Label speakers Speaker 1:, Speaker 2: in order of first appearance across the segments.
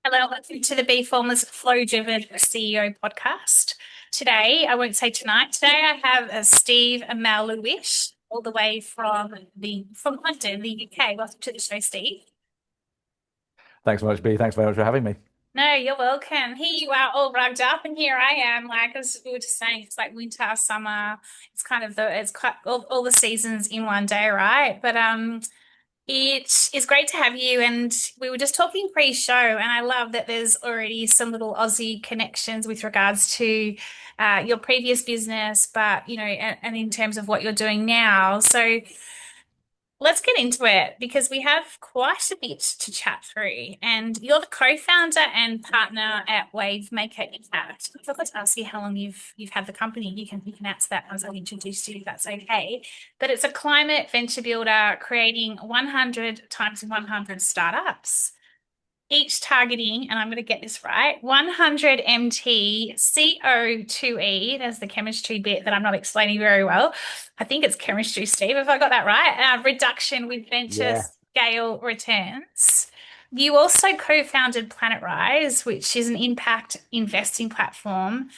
Speaker 1: Hello, welcome to the Bee Formless Flow Driven CEO podcast. Today, I won't say tonight. Today, I have Steve Melhuish, all the way from London, the UK. Welcome to the show, Steve.
Speaker 2: Thanks so much, B. Thanks very much for having me.
Speaker 1: No, you're welcome. Here you are, all rugged up, and here I am. Like as we were just saying, it's like winter, summer. It's kind of it's quite all the seasons in one day, right? But it is great to have you. And we were just talking pre-show, and I love that there's already some little Aussie connections with regards to your previous business, but and in terms of what you're doing now. So let's get into it because we have quite a bit to chat through. And you're the co-founder and partner at Wavemaker Impact. I forgot to ask you how long you've had the company. You can answer that once I've introduced you, if that's okay. But it's a climate venture builder creating 100 times 100 startups, each targeting, and I'm going to get this right, 100 MT CO2e. There's the chemistry bit that I'm not explaining very well. I think it's chemistry, Steve, if I got that right. Reduction with venture
Speaker 2: Yeah.
Speaker 1: scale returns. You also co-founded Planet Rise, which is an impact investing platform.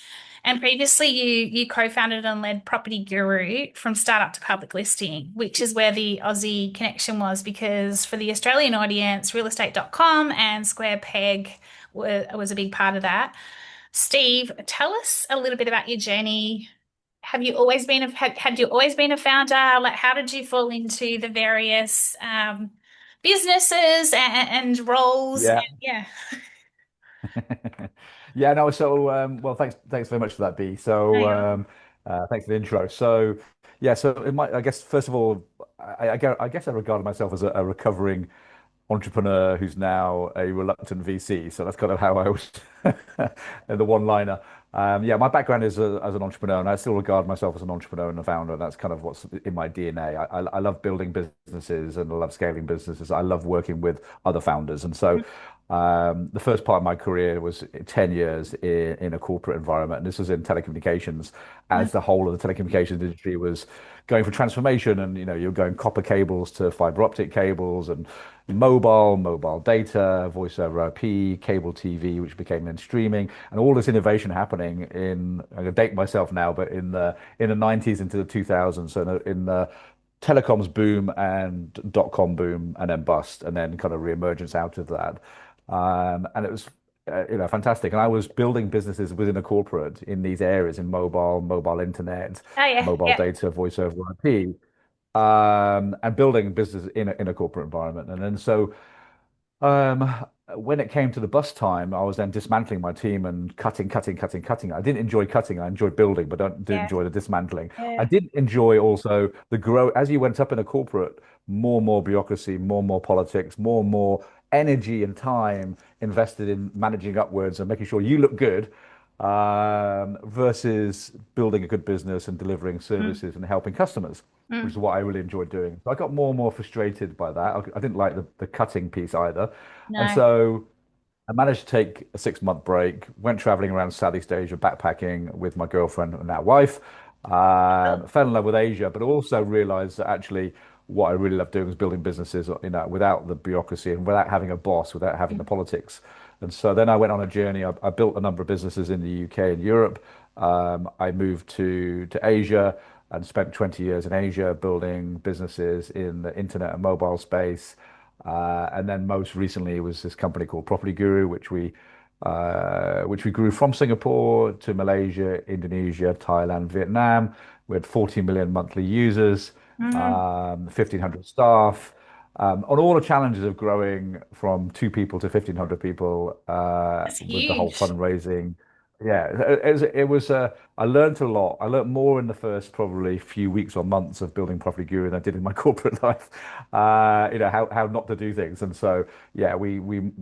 Speaker 1: And previously, you co-founded and led Property Guru from startup to public listing, which is where the Aussie connection was. Because for the Australian audience, realestate.com and Square Peg was a big part of that. Steve, tell us a little bit about your journey. Have you always been had you always been a founder? Like, how did you fall into the various businesses and roles? And
Speaker 2: Yeah.
Speaker 1: yeah,
Speaker 2: Yeah, no, well, thanks very much for that, B.
Speaker 1: no, you're welcome.
Speaker 2: Thanks for the intro. I guess, first of all, I guess I regarded myself as a recovering entrepreneur who's now a reluctant VC. So that's kind of how I was the one-liner. Yeah, my background is as an entrepreneur, and I still regard myself as an entrepreneur and a founder. That's kind of what's in my DNA. I love building businesses and I love scaling businesses. I love working with other founders. The first part of my career was 10 years in a corporate environment, and this was in telecommunications, as the whole of the telecommunications industry was going for transformation. And you're going copper cables to fiber optic cables, and mobile data, voice over IP, cable TV, which became then streaming, and all this innovation happening I'm gonna date myself now, but in the 90s into the 2000s. So in the telecoms boom and dot-com boom and then bust, and then kind of reemergence out of that. And it was fantastic. And I was building businesses within a corporate in these areas, in mobile internet,
Speaker 1: Oh yeah,
Speaker 2: mobile
Speaker 1: yeah.
Speaker 2: data, voice over IP, and building business in a corporate environment. And then um, when it came to the bus time, I was then dismantling my team and cutting. I didn't enjoy cutting. I enjoyed building, but didn't
Speaker 1: Yeah.
Speaker 2: enjoy the dismantling. I
Speaker 1: Yeah.
Speaker 2: did enjoy also the grow as you went up in a corporate, more and more bureaucracy, more and more politics, more and more energy and time invested in managing upwards and making sure you look good, versus building a good business and delivering
Speaker 1: Mm,
Speaker 2: services and helping customers, which is
Speaker 1: mm.
Speaker 2: what I really enjoyed doing. So I got more and more frustrated by that. I didn't like the cutting piece either. And
Speaker 1: No.
Speaker 2: so I managed to take a 6 month break, went traveling around Southeast Asia, backpacking with my girlfriend and now wife.
Speaker 1: Oh.
Speaker 2: Fell in love with Asia, but also realized that actually what I really love doing is building businesses, without the bureaucracy and without having a boss, without having the
Speaker 1: Mm.
Speaker 2: politics. And so then I went on a journey. I built a number of businesses in the UK and Europe. I moved to Asia and spent 20 years in Asia building businesses in the internet and mobile space. And then most recently was this company called Property Guru, which we grew from Singapore to Malaysia, Indonesia, Thailand, Vietnam. We had 40 million monthly users,
Speaker 1: Mm.
Speaker 2: 1,500 staff. On all the challenges of growing from 2 people to 1,500 people,
Speaker 1: That's
Speaker 2: with the whole
Speaker 1: huge.
Speaker 2: fundraising. Yeah, I learned a lot. I learned more in the first probably few weeks or months of building Property Guru than I did in my corporate life. How not to do things. And so, yeah, we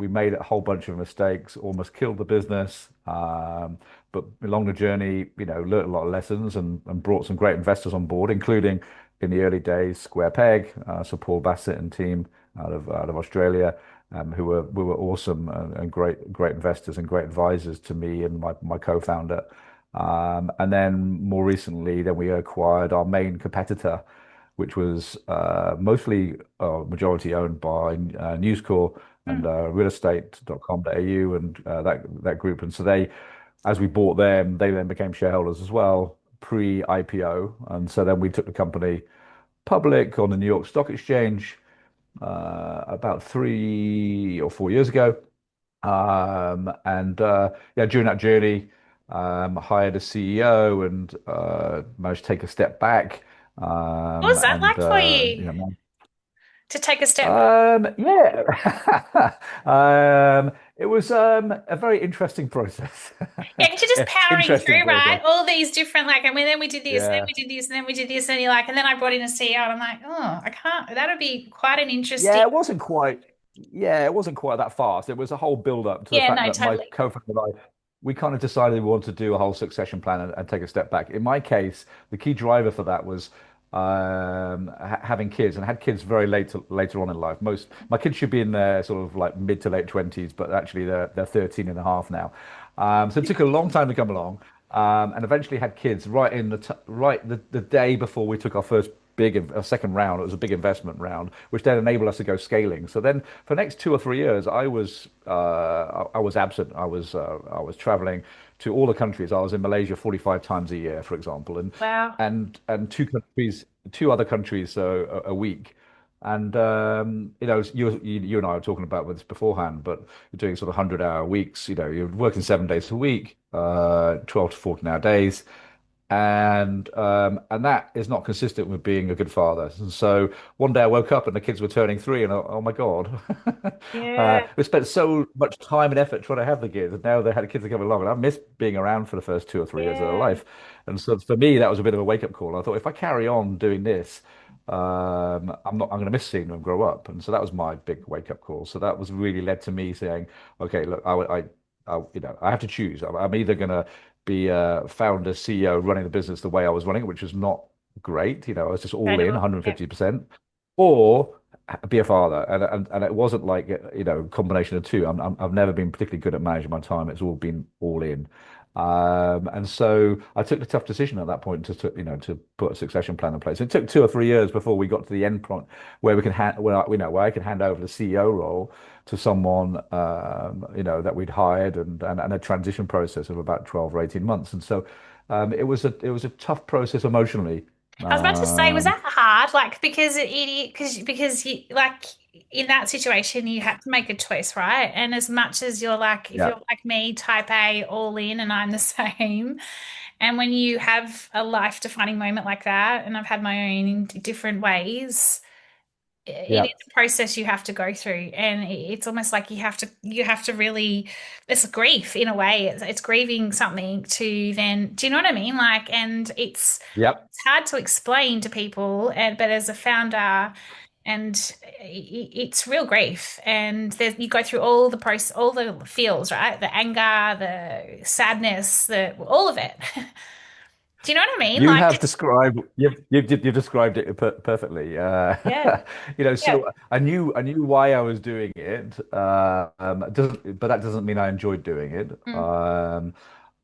Speaker 2: made a whole bunch of mistakes, almost killed the business. But along the journey, learned a lot of lessons and brought some great investors on board, including in the early days, Square Peg, so Paul Bassett and team out of Australia, who were awesome and great investors and great advisors to me and my co-founder. And then more recently, then we acquired our main competitor, which was mostly majority owned by News Corp,
Speaker 1: Mm.
Speaker 2: and realestate.com.au and that group. And so they, as we bought them, they then became shareholders as well pre-IPO. And so then we took the company public on the New York Stock Exchange about 3 or 4 years ago. And yeah, during that journey, hired a CEO and managed to take a step back.
Speaker 1: What was that
Speaker 2: And
Speaker 1: like for
Speaker 2: you
Speaker 1: you
Speaker 2: know,
Speaker 1: to take a step back?
Speaker 2: yeah, it was a very interesting process.
Speaker 1: Yeah, because you're just powering
Speaker 2: Interesting
Speaker 1: through, right?
Speaker 2: process.
Speaker 1: All these different, like, and then we did this, then
Speaker 2: Yeah.
Speaker 1: we did this, and then we did this, and you're like, and then I brought in a CEO, and I'm like, oh, I can't. That would be quite an interesting.
Speaker 2: Yeah, it wasn't quite. Yeah, it wasn't quite that fast. It was a whole build up to the
Speaker 1: Yeah,
Speaker 2: fact
Speaker 1: no,
Speaker 2: that my
Speaker 1: totally.
Speaker 2: co-founder and I, we kind of decided we wanted to do a whole succession plan and take a step back. In my case, the key driver for that was ha having kids, and I had kids very later on in life. Most my kids should be in their sort of like mid to late 20s, but actually they're 13 and a half now. So it took a long time to come along, and eventually had kids right in the t right the day before we took our first second round. It was a big investment round, which then enabled us to go scaling. So then for the next 2 or 3 years, I was absent. I was traveling to all the countries. I was in Malaysia 45 times a year, for example,
Speaker 1: Wow.
Speaker 2: and two other countries a week. And you and I were talking about this beforehand, but you're doing sort of 100-hour weeks. You're working 7 days a week, 12 to 14-hour days, and that is not consistent with being a good father. And so one day I woke up and the kids were turning 3, and oh my God,
Speaker 1: Yeah.
Speaker 2: we spent so much time and effort trying to have the kids, and now the kids are coming along, and I missed being around for the first 2 or 3 years of their
Speaker 1: Yeah.
Speaker 2: life. And so for me, that was a bit of a wake up call. I thought if I carry on doing this, I'm going to miss seeing them grow up. And so that was my big wake up call. So that was really led to me saying, okay, look, I have to choose. I'm either going to be a founder, CEO, running the business the way I was running, which was not great. I was just all in
Speaker 1: Sustainable. Yeah.
Speaker 2: 150%, or be a father. And it wasn't like, combination of two. I've never been particularly good at managing my time. It's all been all in. And so I took the tough decision at that point to put a succession plan in place. It took 2 or 3 years before we got to the end point where where I can hand over the CEO role to someone that we'd hired, and a transition process of about 12 or 18 months. And so it was a tough process emotionally.
Speaker 1: I was about to say, was
Speaker 2: Um,
Speaker 1: that hard? Like, because you like in that situation, you had to make a choice, right? And as much as you're like, if
Speaker 2: yeah,
Speaker 1: you're like me, type A, all in, and I'm the same. And when you have a life-defining moment like that, and I've had my own in different ways, it
Speaker 2: yeah,
Speaker 1: is a process you have to go through, and it's almost like you have to really, it's grief in a way. It's grieving something to then, do you know what I mean? Like, and
Speaker 2: yeah.
Speaker 1: it's hard to explain to people, and but as a founder, and it's real grief, and there's you go through all the process, all the feels, right? The anger, the sadness, the all of it. Do you know what I mean?
Speaker 2: You
Speaker 1: Like,
Speaker 2: have described you've described it perfectly.
Speaker 1: yeah, yeah,
Speaker 2: So I knew why I was doing it. But that doesn't mean I enjoyed doing it.
Speaker 1: mm,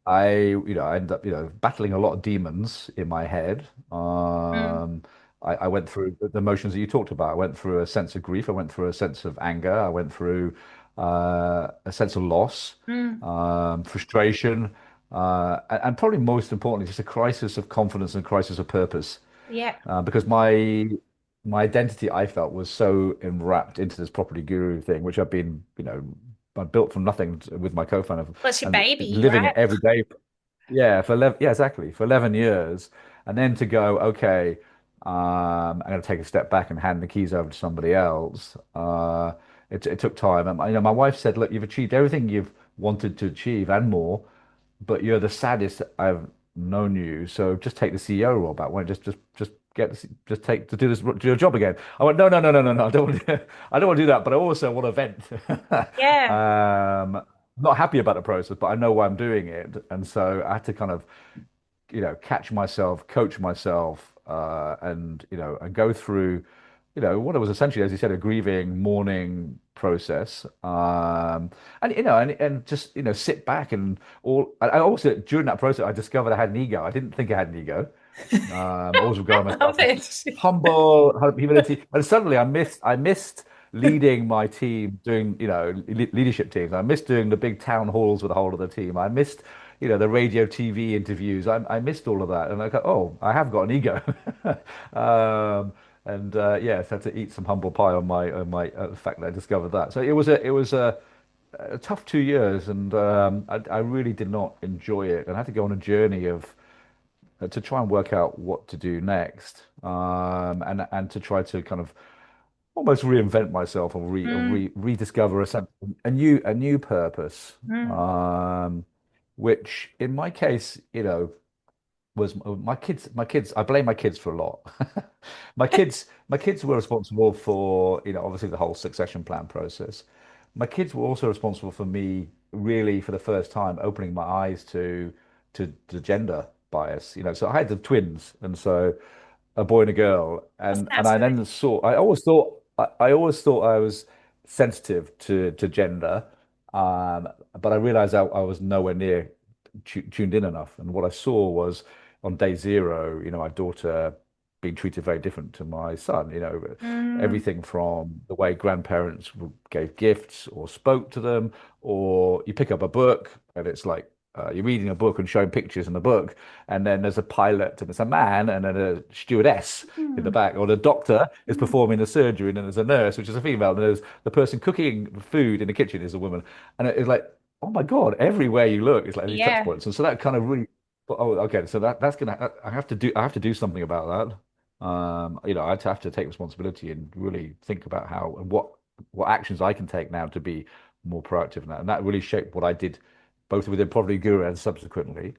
Speaker 2: I ended up battling a lot of demons in my head.
Speaker 1: mm,
Speaker 2: I went through the emotions that you talked about. I went through a sense of grief. I went through a sense of anger. I went through a sense of loss,
Speaker 1: mm,
Speaker 2: frustration, and probably most importantly, just a crisis of confidence and crisis of purpose.
Speaker 1: yeah.
Speaker 2: Because my identity, I felt, was so enwrapped into this property guru thing, which I built from nothing with my co-founder,
Speaker 1: Well, it's your
Speaker 2: and
Speaker 1: baby,
Speaker 2: living it
Speaker 1: right?
Speaker 2: every day. Yeah, for 11, yeah, exactly, for 11 years, and then to go, okay, I'm going to take a step back and hand the keys over to somebody else. It took time, and my wife said, "Look, you've achieved everything you've wanted to achieve and more, but you're the saddest I've known you. So just take the CEO role back. Why don't just get just take to do your job again?" I went, "No, no, no, no, no, no. I don't want to, I don't want to do that, but I also want to vent."
Speaker 1: Yeah.
Speaker 2: Not happy about the process, but I know why I'm doing it, and so I had to kind of catch myself, coach myself, and go through, what it was essentially, as you said, a grieving, mourning process. And just, sit back and I also, during that process, I discovered I had an ego. I didn't think I had an ego. Always regard
Speaker 1: I love
Speaker 2: myself as
Speaker 1: it.
Speaker 2: humble, had humility, and suddenly I missed. leading my team, doing, leadership teams. I missed doing the big town halls with the whole of the team. I missed, the radio TV interviews. I missed all of that. And I go, oh, I have got an ego. Um, and yes, had to eat some humble pie on the fact that I discovered that. So it was a tough 2 years, and I really did not enjoy it, and I had to go on a journey of to try and work out what to do next, and to try to kind of almost reinvent myself or
Speaker 1: Mm,
Speaker 2: rediscover a new purpose,
Speaker 1: mm.
Speaker 2: um, which in my case, was my kids. I blame my kids for a lot. My kids were responsible for, obviously the whole succession plan process. My kids were also responsible for me really for the first time opening my eyes to gender bias. So I had the twins, and so a boy and a girl,
Speaker 1: That's
Speaker 2: and I
Speaker 1: fascinating.
Speaker 2: then saw. I always thought I was sensitive to gender, um, but I realized I was nowhere near tuned in enough. And what I saw was on day zero, my daughter being treated very different to my son.
Speaker 1: Mm,
Speaker 2: Everything from the way grandparents gave gifts or spoke to them, or you pick up a book and it's like you're reading a book and showing pictures in the book, and then there's a pilot and it's a man, and then a stewardess in the
Speaker 1: mm,
Speaker 2: back, or the doctor is
Speaker 1: mm.
Speaker 2: performing the surgery, and then there's a nurse, which is a female, and there's the person cooking food in the kitchen is a woman, and it's like, oh my God, everywhere you look, it's like these touch
Speaker 1: Yeah.
Speaker 2: points. And so that kind of really, oh, okay, so I have to do something about that. I have to take responsibility and really think about how and what actions I can take now to be more proactive in that. And that really shaped what I did both within Property Guru and subsequently.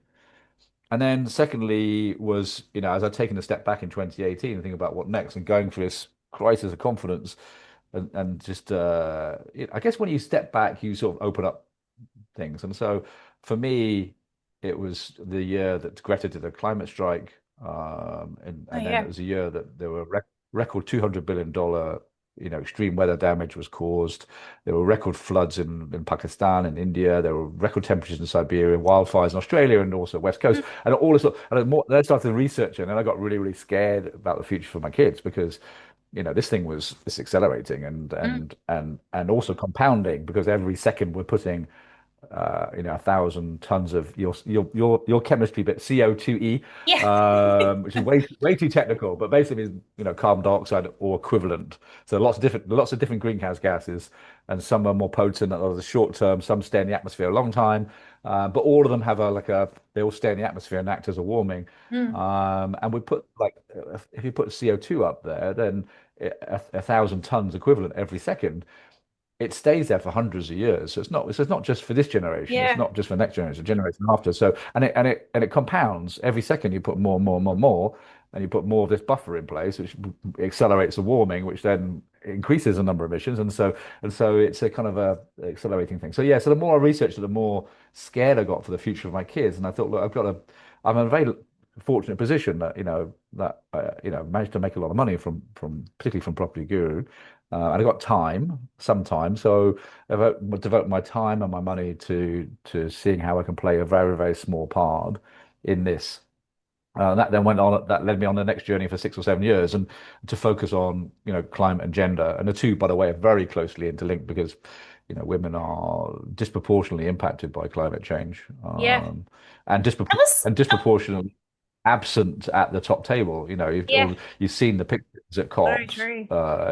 Speaker 2: And then secondly was, as I'd taken a step back in 2018 and think about what next and going through this crisis of confidence and just I guess when you step back, you sort of open up things. And so for me, it was the year that Greta did a climate strike, and
Speaker 1: Oh,
Speaker 2: then
Speaker 1: yeah.
Speaker 2: it was a year that there were record $200 billion, extreme weather damage was caused. There were record floods in Pakistan and India. There were record temperatures in Siberia, wildfires in Australia, and also West Coast,
Speaker 1: Mm,
Speaker 2: and all this. And then I started researching, and I got really, really scared about the future for my kids because this thing was this accelerating and
Speaker 1: mm.
Speaker 2: and and and also compounding because every second we're putting 1,000 tons of your chemistry bit, CO2e,
Speaker 1: Yeah.
Speaker 2: which is way too technical, but basically is carbon dioxide or equivalent. So lots of different greenhouse gases, and some are more potent, others are short term. Some stay in the atmosphere a long time, but all of them have they all stay in the atmosphere and act as a warming.
Speaker 1: Mm.
Speaker 2: And we put like if you put CO2 up there, then 1,000 tons equivalent every second it stays there for hundreds of years. So it's not just for this generation. It's
Speaker 1: Yeah.
Speaker 2: not just for next generation, generation after. So and it compounds every second. You put more and more and more and more, and you put more of this buffer in place, which accelerates the warming, which then increases the number of emissions. And so it's a kind of a accelerating thing. So yeah. So the more I researched it, the more scared I got for the future of my kids. And I thought, look, I'm in a very fortunate position that managed to make a lot of money from particularly from Property Guru. And I got some time, so I devote my time and my money to seeing how I can play a very, very small part in this. That led me on the next journey for 6 or 7 years, and to focus on climate and gender, and the two, by the way, are very closely interlinked because women are disproportionately impacted by climate change,
Speaker 1: Yeah.
Speaker 2: and
Speaker 1: That was,
Speaker 2: disproportionately absent at the top table.
Speaker 1: yeah,
Speaker 2: You've seen the pictures at
Speaker 1: so
Speaker 2: COPs.
Speaker 1: true.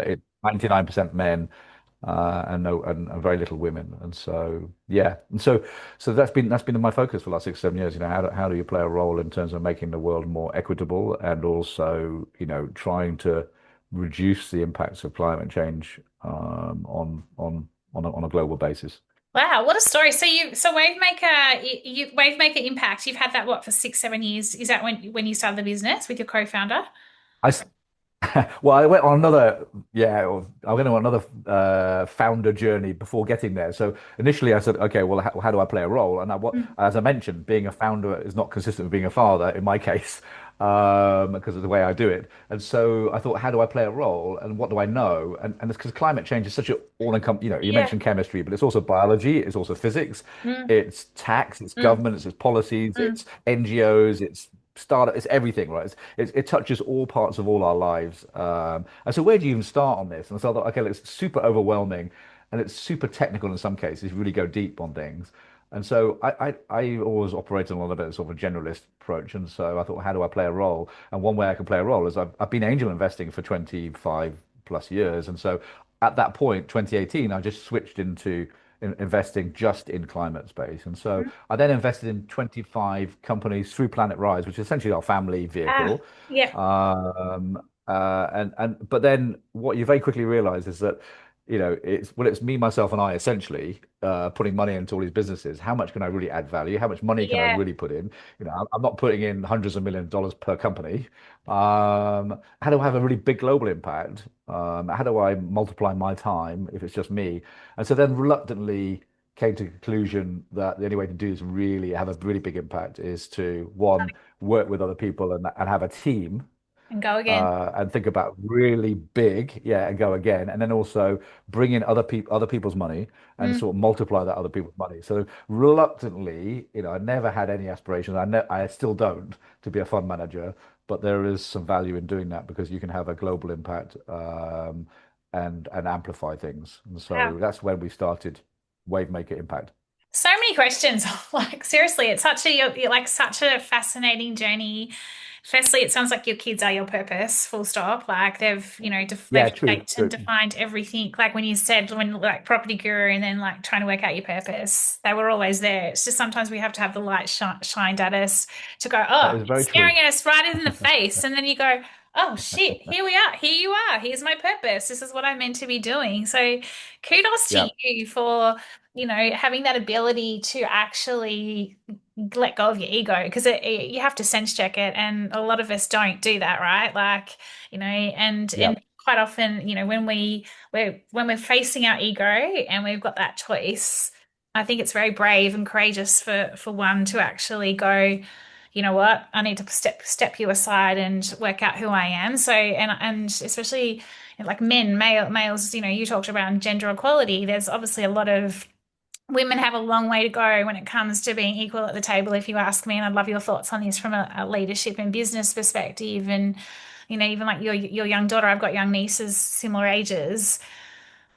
Speaker 2: It's 99% men, and very little women. And so yeah, and so that's been my focus for the last 6 or 7 years. How do you play a role in terms of making the world more equitable, and also trying to reduce the impacts of climate change, on a global basis.
Speaker 1: Wow, what a story. So Wavemaker, Wavemaker Impact, you've had that what for 6, 7 years? Is that when you started the business with your co-founder?
Speaker 2: I, Well, I went on another, yeah, I went on another founder journey before getting there. So initially, I said, okay, well, how do I play a role? And
Speaker 1: Mm.
Speaker 2: as I mentioned, being a founder is not consistent with being a father in my case, because of the way I do it. And so I thought, how do I play a role, and what do I know? And it's because climate change is such an all-encompassing. You
Speaker 1: Yeah.
Speaker 2: mentioned chemistry, but it's also biology, it's also physics,
Speaker 1: Mm,
Speaker 2: it's tax, it's
Speaker 1: mm,
Speaker 2: government, it's policies,
Speaker 1: mm.
Speaker 2: it's NGOs, it's startup, it's everything, right? It touches all parts of all our lives. And so where do you even start on this? And so I thought, okay, it's super overwhelming and it's super technical in some cases. You really go deep on things. And so I always operated on a little bit of sort of a generalist approach. And so I thought, how do I play a role? And one way I can play a role is I've been angel investing for 25 plus years. And so at that point, 2018, I just switched into investing just in climate space. And so
Speaker 1: Mm.
Speaker 2: I then invested in 25 companies through Planet Rise, which is essentially our family
Speaker 1: Ah,
Speaker 2: vehicle.
Speaker 1: yeah,
Speaker 2: And but then what you very quickly realize is that, it's me, myself, and I essentially putting money into all these businesses. How much can I really add value? How much money can I
Speaker 1: yeah,
Speaker 2: really put in? I'm not putting in hundreds of millions of dollars per company. How do I have a really big global impact? How do I multiply my time if it's just me? And so then reluctantly came to the conclusion that the only way to do is really have a really big impact is to one, work with other people and have a team
Speaker 1: and go again.
Speaker 2: and think about really big, yeah, and go again, and then also bring in other people's money, and
Speaker 1: Mm.
Speaker 2: sort of multiply that other people's money. So reluctantly, I never had any aspirations. I still don't to be a fund manager, but there is some value in doing that because you can have a global impact and amplify things. And
Speaker 1: Wow.
Speaker 2: so that's when we started Wavemaker Impact.
Speaker 1: So many questions. Like seriously, it's such a you're like such a fascinating journey. Firstly, it sounds like your kids are your purpose, full stop. Like they've
Speaker 2: Yeah, true,
Speaker 1: shaped and
Speaker 2: true.
Speaker 1: defined everything. Like when you said when like property guru and then like trying to work out your purpose, they were always there. It's just sometimes we have to have the light shined at us to go,
Speaker 2: That
Speaker 1: oh,
Speaker 2: is
Speaker 1: it's
Speaker 2: very true.
Speaker 1: staring at us right in the face, and then you go, oh shit, here we are, here you are, here's my purpose. This is what I'm meant to be doing. So kudos to
Speaker 2: Yeah.
Speaker 1: you for having that ability to actually let go of your ego because you have to sense check it, and a lot of us don't do that, right? Like,
Speaker 2: Yeah.
Speaker 1: and quite often, when we're facing our ego and we've got that choice, I think it's very brave and courageous for one to actually go, you know what, I need to step you aside and work out who I am. So, and especially like males, you talked about gender equality. There's obviously a lot of women have a long way to go when it comes to being equal at the table, if you ask me. And I'd love your thoughts on this from a leadership and business perspective. And, even like your young daughter, I've got young nieces similar ages.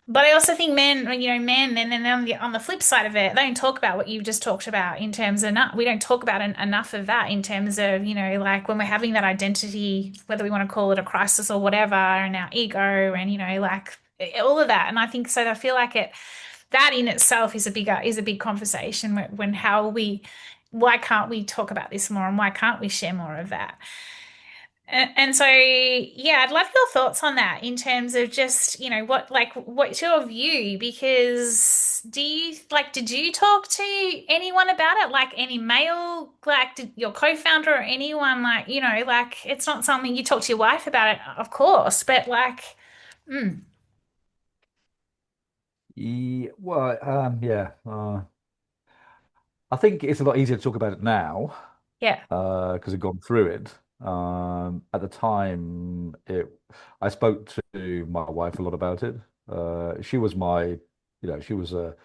Speaker 1: But I also think men, and then on the flip side of it, they don't talk about what you've just talked about in terms of we don't talk about enough of that in terms of, like when we're having that identity, whether we want to call it a crisis or whatever, and our ego and, like all of that. And I think so I feel like that in itself is a big conversation when why can't we talk about this more and why can't we share more of that? And so, yeah, I'd love your thoughts on that in terms of just, what's your view? Because did you talk to anyone about it? Like any male, like did your co-founder or anyone like it's not something you talk to your wife about it, of course, but like, mm,
Speaker 2: Yeah. I think it's a lot easier to talk about it now
Speaker 1: yeah,
Speaker 2: because I've gone through it. At the time, I spoke to my wife a lot about it. She was she was a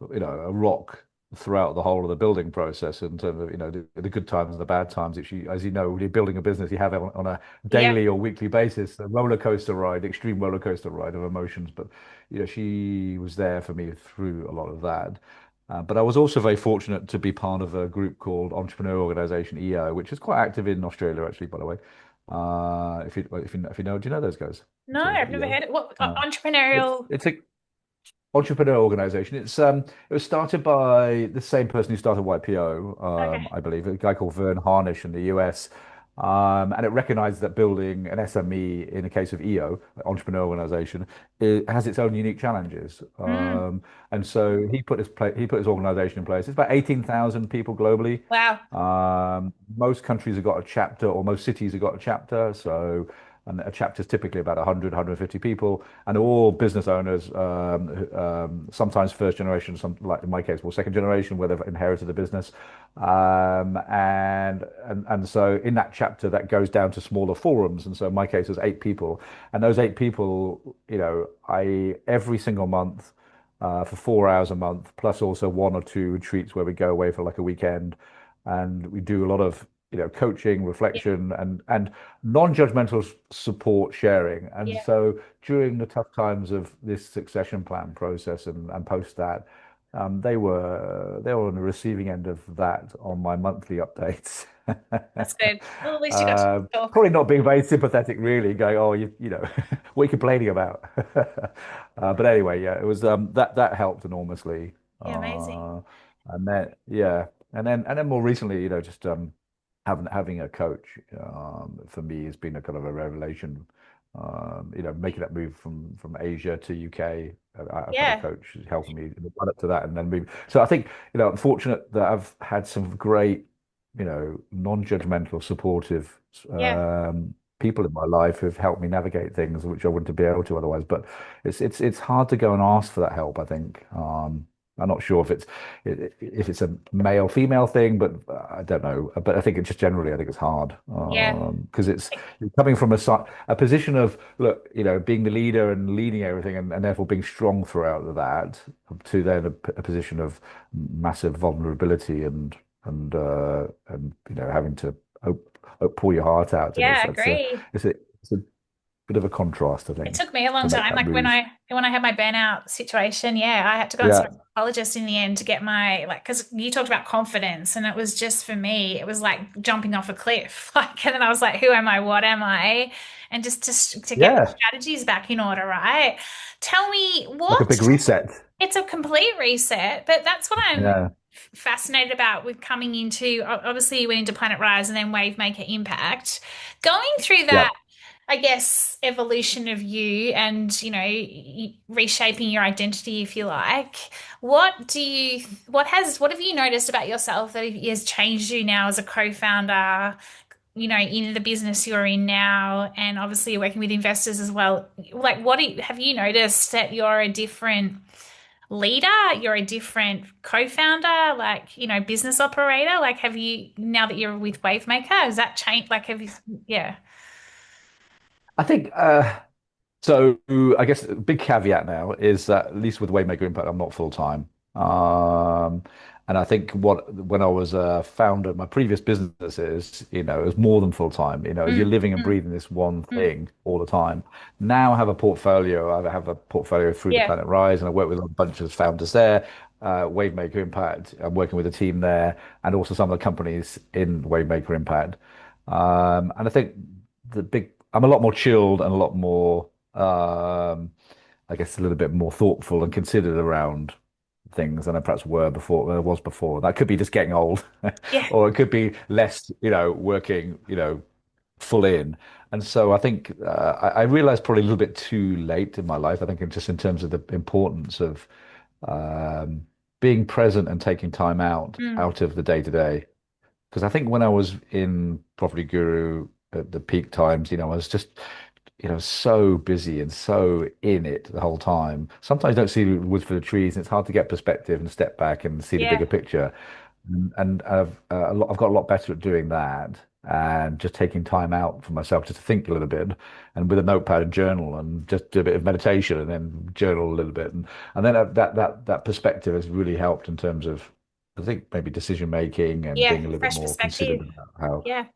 Speaker 2: rock throughout the whole of the building process in terms of, the good times and the bad times. If you, as you know, when you're building a business, you have it on a
Speaker 1: yeah.
Speaker 2: daily or weekly basis, a roller coaster ride, extreme roller coaster ride of emotions. But, she was there for me through a lot of that. But I was also very fortunate to be part of a group called Entrepreneur Organization EO, which is quite active in Australia, actually, by the way. If you know, do you know those guys
Speaker 1: No,
Speaker 2: at all?
Speaker 1: I've never
Speaker 2: EO.
Speaker 1: heard it. What
Speaker 2: Uh, it's
Speaker 1: entrepreneurial?
Speaker 2: it's a entrepreneur organization. It was started by the same person who started YPO,
Speaker 1: Okay.
Speaker 2: I believe, a guy called Vern Harnish in the US. And it recognized that building an SME in the case of EO, entrepreneur organization, it has its own unique challenges.
Speaker 1: Mm,
Speaker 2: And so he put his organization in place. It's about 18,000 people globally.
Speaker 1: wow.
Speaker 2: Most countries have got a chapter, or most cities have got a chapter. So, and a chapter is typically about 100, 150 people, and all business owners, sometimes first generation, some like in my case, well, second generation, where they've inherited the business. And so in that chapter, that goes down to smaller forums. And so in my case, there's 8 people, and those 8 people, I every single month. For 4 hours a month, plus also one or two retreats where we go away for like a weekend, and we do a lot of coaching,
Speaker 1: Yeah.
Speaker 2: reflection, and non-judgmental support sharing. And
Speaker 1: Yeah.
Speaker 2: so during the tough times of this succession plan process and post that, they were on the receiving end of that on my monthly updates.
Speaker 1: That's good. Well, at least you got to talk.
Speaker 2: Probably not being very sympathetic, really, going, "Oh, what are you complaining about?" But anyway, yeah, it was that helped enormously.
Speaker 1: Yeah, amazing.
Speaker 2: Uh, and then yeah, and then more recently, just having a coach for me has been a kind of a revelation. Making that move from Asia to UK, I've had a
Speaker 1: Yeah.
Speaker 2: coach who's helping me in the run up to that, and then move. So I think I'm fortunate that I've had some great, non-judgmental, supportive
Speaker 1: Yeah.
Speaker 2: people in my life who've helped me navigate things which I wouldn't be able to otherwise. But it's hard to go and ask for that help, I think. I'm not sure if it's a male female thing, but I don't know. But I think it's just generally, I think it's hard
Speaker 1: Yeah.
Speaker 2: because it's you're coming from a position of, look, being the leader and leading everything, and therefore being strong throughout that, to then a position of massive vulnerability and having to pour your heart out. And
Speaker 1: Yeah, I agree.
Speaker 2: it's a bit of a contrast, I
Speaker 1: It
Speaker 2: think,
Speaker 1: took me a long
Speaker 2: to make
Speaker 1: time.
Speaker 2: that
Speaker 1: Like when
Speaker 2: move.
Speaker 1: I had my burnout situation, yeah, I had to go and see a
Speaker 2: Yeah,
Speaker 1: psychologist in the end to get my like because you talked about confidence and it was just for me, it was like jumping off a cliff. Like and then I was like, who am I? What am I? And just to get my
Speaker 2: yeah,
Speaker 1: strategies back in order, right? Tell me
Speaker 2: like a
Speaker 1: what
Speaker 2: big reset.
Speaker 1: it's a complete reset, but that's what I'm
Speaker 2: Yeah,
Speaker 1: fascinated about with coming into obviously you went into Planet Rise and then Wavemaker Impact. Going through
Speaker 2: yeah.
Speaker 1: that, I guess, evolution of you and, reshaping your identity, if you like. What have you noticed about yourself that has changed you now as a co-founder, in the business you're in now, and obviously you're working with investors as well. Like, have you noticed that you're a different leader, you're a different co-founder, like, business operator? Like, have you, now that you're with Wavemaker, has that changed? Like, have you, yeah.
Speaker 2: I think so. I guess a big caveat now is that at least with Waymaker Impact, I'm not full time. Um, and I think when I was a founder, my previous businesses, it was more than full time. As you're
Speaker 1: Mm,
Speaker 2: living and
Speaker 1: mm,
Speaker 2: breathing this one
Speaker 1: mm.
Speaker 2: thing all the time. Now I have a portfolio. I have a portfolio through the
Speaker 1: Yeah.
Speaker 2: Planet Rise, and I work with a bunch of founders there. Wavemaker Impact, I'm working with a team there, and also some of the companies in Wavemaker Impact. And I think I'm a lot more chilled and a lot more, I guess, a little bit more thoughtful and considered around things than I perhaps than I was before. That could be just getting old,
Speaker 1: Yeah.
Speaker 2: or it could be less, working, full in. And so I think I realized probably a little bit too late in my life. I think just in terms of the importance of um, being present and taking time
Speaker 1: Mm.
Speaker 2: out of the day to day. Because I think when I was in Property Guru at the peak times, I was just, so busy and so in it the whole time. Sometimes you don't see the wood for the trees, and it's hard to get perspective and step back and see the bigger
Speaker 1: Yeah.
Speaker 2: picture. And I've got a lot better at doing that and just taking time out for myself just to think a little bit, and with a notepad and journal and just do a bit of meditation and then journal a little bit. And then that perspective has really helped in terms of, I think, maybe decision making and
Speaker 1: Yeah.
Speaker 2: being a little bit
Speaker 1: Fresh
Speaker 2: more considered
Speaker 1: perspective.
Speaker 2: about how.
Speaker 1: Yeah.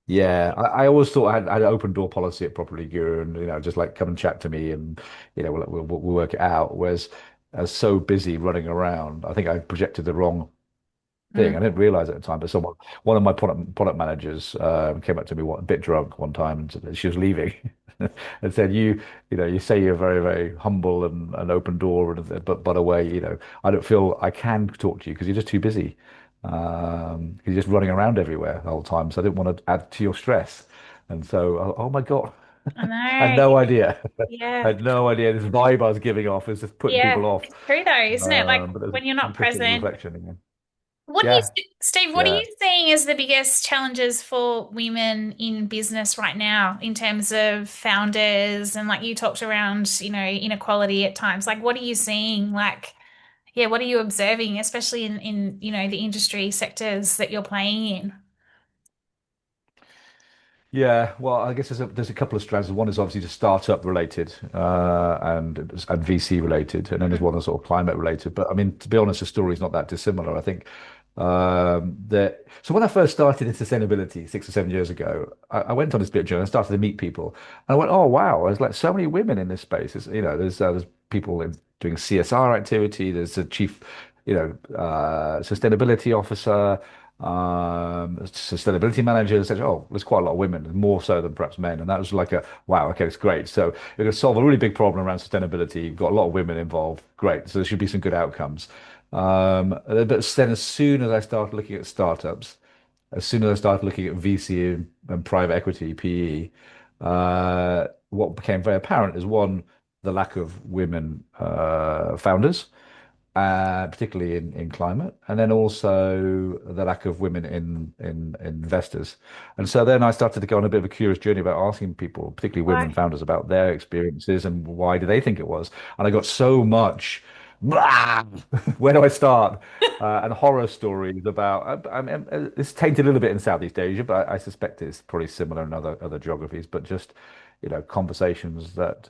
Speaker 2: Yeah, I always thought I had an open door policy at Property Guru, and just like, come and chat to me, and we'll work it out. Whereas I was so busy running around, I think I projected the wrong thing.
Speaker 1: Mm.
Speaker 2: I didn't realize at the time, but one of my product managers came up to me, a bit drunk one time, and said she was leaving, and said, you say you're very, very humble and open door, and but by the way, I don't feel I can talk to you because you're just too busy. You're just running around everywhere the whole time. So I didn't want to add to your stress. And so, oh my God,
Speaker 1: I
Speaker 2: I had
Speaker 1: know.
Speaker 2: no idea. I
Speaker 1: Yeah.
Speaker 2: had no idea this vibe I was giving off was just putting
Speaker 1: Yeah.
Speaker 2: people off.
Speaker 1: It's true though, isn't it? Like
Speaker 2: But it was
Speaker 1: when you're not
Speaker 2: interesting
Speaker 1: present.
Speaker 2: reflection again.
Speaker 1: What do you,
Speaker 2: Yeah,
Speaker 1: Steve, what are
Speaker 2: yeah.
Speaker 1: you seeing as the biggest challenges for women in business right now in terms of founders and like you talked around, inequality at times? Like what are you seeing? Like, yeah, what are you observing, especially in, the industry sectors that you're playing in?
Speaker 2: Yeah, well, I guess there's a couple of strands. One is obviously just startup related, and VC related, and then there's
Speaker 1: Mm,
Speaker 2: one that's sort of climate related. But I mean, to be honest, the story's not that dissimilar. I think That so when I first started in sustainability 6 or 7 years ago, I went on this bit of journey and started to meet people, and I went, oh wow, there's like so many women in this space. There's people doing CSR activity. There's a chief, sustainability officer, sustainability manager. Said, oh, there's quite a lot of women, more so than perhaps men, and that was like a wow, okay, it's great. So you're going to solve a really big problem around sustainability. You've got a lot of women involved. Great. So there should be some good outcomes. But then as soon as I started looking at startups, as soon as I started looking at VC and private equity, PE, what became very apparent is one, the lack of women founders, particularly in climate, and then also the lack of women in investors. And so then I started to go on a bit of a curious journey about asking people, particularly women
Speaker 1: Why?
Speaker 2: founders, about their experiences and why do they think it was. And I got so much, blah, where do I start? And horror stories about, it's tainted a little bit in Southeast Asia, but I suspect it's probably similar in other geographies, but just, conversations that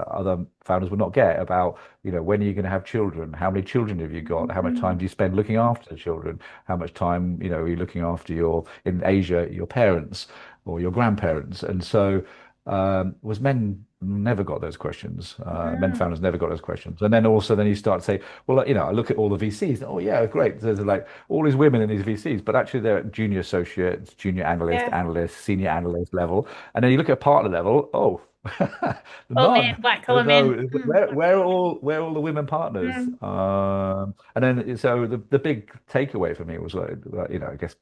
Speaker 2: other founders would not get about, when are you going to have children? How many children have you got? How much time
Speaker 1: Mm.
Speaker 2: do you spend looking after the children? How much time, are you looking after in Asia, your parents or your grandparents? And so, was men never got those questions. Men
Speaker 1: Mm.
Speaker 2: founders never got those questions. And then also then you start to say, well, I look at all the VCs. Oh yeah, great. There's like all these women in these VCs, but actually they're at junior associate, junior analyst,
Speaker 1: Yeah.
Speaker 2: senior analyst level. And then you look at partner level. Oh,
Speaker 1: All men,
Speaker 2: none.
Speaker 1: white collar
Speaker 2: There's
Speaker 1: men.
Speaker 2: no
Speaker 1: Mm.
Speaker 2: where are all the women partners?
Speaker 1: Mm.
Speaker 2: And then so the big takeaway for me was like, I guess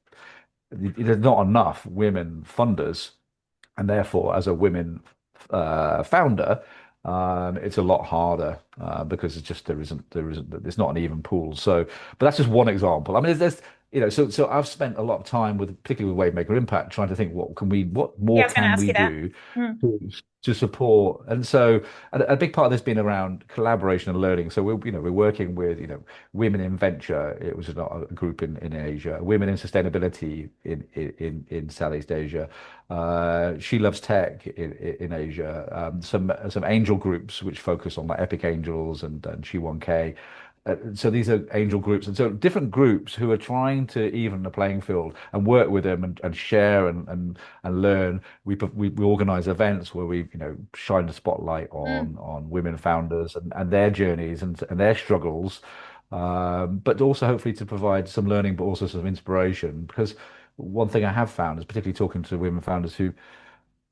Speaker 2: there's not enough women funders, and therefore, as a women founder, it's a lot harder because it's just there isn't it's not an even pool. So, but that's just one example. I mean, there's so I've spent a lot of time with particularly with Wavemaker Impact trying to think what
Speaker 1: Yeah, I
Speaker 2: more
Speaker 1: was going to
Speaker 2: can
Speaker 1: ask
Speaker 2: we
Speaker 1: you that.
Speaker 2: do
Speaker 1: Mm.
Speaker 2: to, to support. And so a big part of this been around collaboration and learning. So we're working with women in venture. It was a group in Asia, women in sustainability in Southeast Asia. She Loves Tech in Asia. Some angel groups which focus on like Epic Angels and She 1K. So these are angel groups, and so different groups who are trying to even the playing field and work with them and share and learn. We organize events where we shine the spotlight
Speaker 1: Mm.
Speaker 2: on women founders and their journeys and their struggles, but also hopefully to provide some learning, but also some inspiration. Because one thing I have found is particularly talking to women founders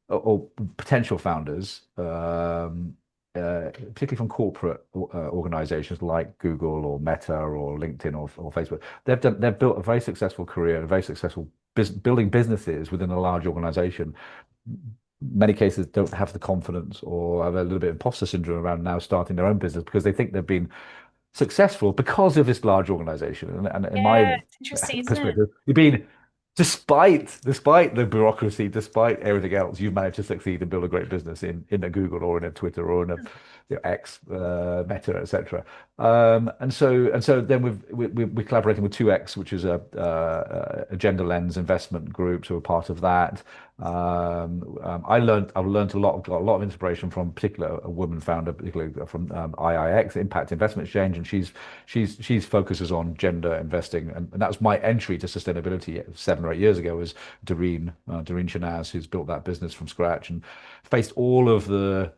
Speaker 2: or potential founders, particularly from corporate organizations like Google or Meta or LinkedIn or Facebook, they've built a very successful career and a very successful building businesses within a large organization. Many cases don't have the confidence or have a little bit of imposter syndrome around now starting their own business because they think they've been successful because of this large organization. And in my
Speaker 1: Yeah, it's interesting, isn't it?
Speaker 2: perspective, you've been, despite the bureaucracy, despite everything else, you've managed to succeed and build a great business in a Google or in a Twitter or in a X, Meta, etc. And so then we're collaborating with 2X, which is a gender lens investment group, so we're part of that. I've learned a lot, got a lot of inspiration from particular a woman founder, particularly from IIX, Impact Investment Exchange, and she's focuses on gender investing, and that was my entry to sustainability 7 or 8 years ago. Was Doreen Shanaz, who's built that business from scratch and faced all of the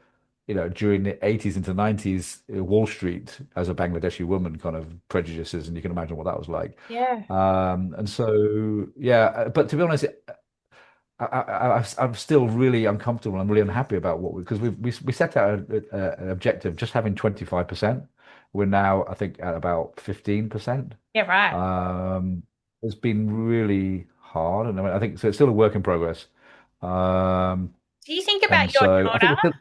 Speaker 2: during the 80s into 90s, Wall Street as a Bangladeshi woman kind of prejudices, and you can imagine what that was like.
Speaker 1: Yeah.
Speaker 2: And so, yeah, but to be honest, I'm still really uncomfortable. I'm really unhappy about because we set out an objective just having 25%. We're now, I think, at about 15%.
Speaker 1: Yeah, right.
Speaker 2: Um, it's been really hard, and I think so. It's still a work in progress. Um,
Speaker 1: Do you think about
Speaker 2: and
Speaker 1: your
Speaker 2: so I think
Speaker 1: daughter?
Speaker 2: it's still,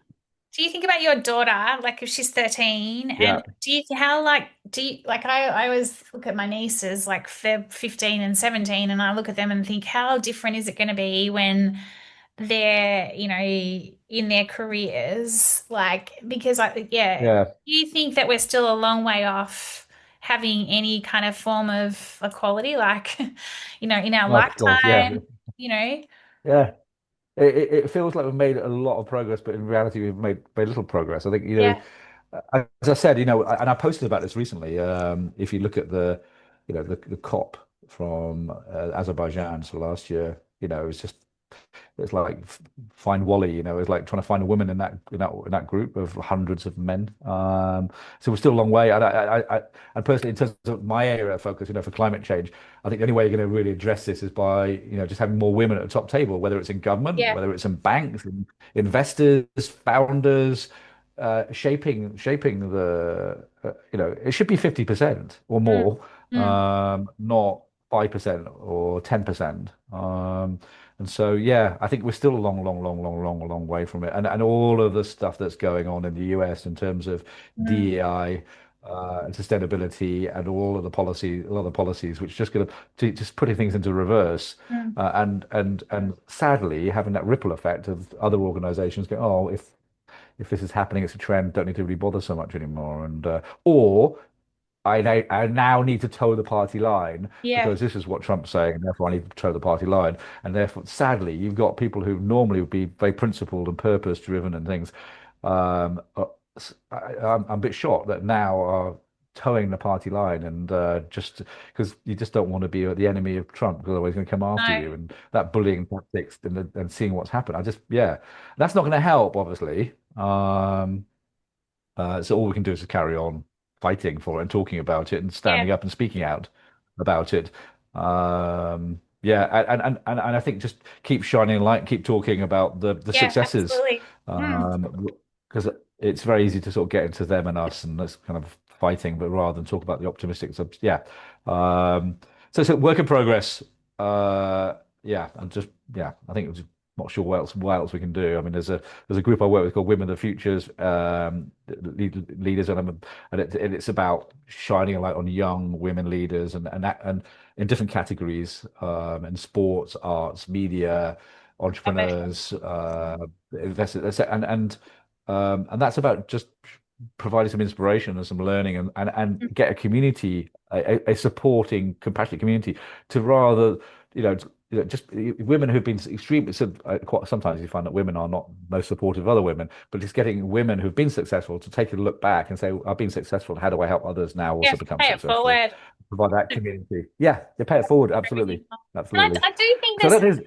Speaker 1: Do you think about your daughter, like if she's 13,
Speaker 2: yeah,
Speaker 1: and do you how like do you like I always look at my nieces like they're 15 and 17 and I look at them and think how different is it going to be when they're, in their careers like because I yeah,
Speaker 2: yeah,
Speaker 1: do you think that we're still a long way off having any kind of form of equality like in our
Speaker 2: oh God, yeah,
Speaker 1: lifetime, you know?
Speaker 2: yeah. It feels like we've made a lot of progress, but in reality, we've made very little progress. I think,
Speaker 1: Yeah.
Speaker 2: as I said, and I posted about this recently. If you look at the COP from Azerbaijan. So last year, it was just it's like find Wally, it's like trying to find a woman in that group of hundreds of men. So we're still a long way. And personally, in terms of my area of focus, for climate change, I think the only way you're going to really address this is by, just having more women at the top table, whether it's in government,
Speaker 1: Yeah.
Speaker 2: whether it's in banks, in investors, founders, shaping it should be 50% or
Speaker 1: Mm,
Speaker 2: more,
Speaker 1: mm,
Speaker 2: not 5% or 10%. And so, yeah, I think we're still a long, long, long, long, long, long way from it. And all of the stuff that's going on in the US in terms of
Speaker 1: mm,
Speaker 2: DEI, and sustainability, and all of the policy, a lot of the policies, which just going to just putting things into reverse,
Speaker 1: mm.
Speaker 2: and sadly having that ripple effect of other organizations going, oh, if this is happening, it's a trend, don't need to really bother so much anymore, and or I now need to toe the party line
Speaker 1: Yeah.
Speaker 2: because this is what Trump's saying, and therefore I need to toe the party line. And therefore, sadly, you've got people who normally would be very principled and purpose driven and things. I'm a bit shocked that now are towing the party line, and just because you just don't want to be the enemy of Trump, because otherwise he's going to come after
Speaker 1: No.
Speaker 2: you, and that bullying tactics, and seeing what's happened. Yeah, that's not going to help, obviously. So all we can do is to carry on fighting for it and talking about it and
Speaker 1: Yeah.
Speaker 2: standing up and speaking out about it. Yeah, and I think just keep shining a light, keep talking about the
Speaker 1: Yeah.
Speaker 2: successes,
Speaker 1: Absolutely. Mm.
Speaker 2: because it's very easy to sort of get into them and us and that's kind of fighting, but rather than talk about the optimistic subs, yeah. So it's a work in progress. Yeah, and just yeah, I think it's not sure what else we can do. I mean, there's a group I work with called Women of the Futures, leaders, and it's about shining a light on young women leaders, and in different categories, in sports, arts, media,
Speaker 1: Love it.
Speaker 2: entrepreneurs, investors, and that's about just providing some inspiration and some learning, and
Speaker 1: Mm.
Speaker 2: get a community, a supporting, compassionate community, to rather, just women who've been extremely, so quite sometimes you find that women are not most supportive of other women, but it's getting women who've been successful to take a look back and say, I've been successful, how do I help others now
Speaker 1: Yeah.
Speaker 2: also become
Speaker 1: Pay it
Speaker 2: successful?
Speaker 1: forward.
Speaker 2: Provide that community. Yeah, they pay it forward. Absolutely.
Speaker 1: And
Speaker 2: Absolutely.
Speaker 1: I do think
Speaker 2: So
Speaker 1: there's
Speaker 2: that is,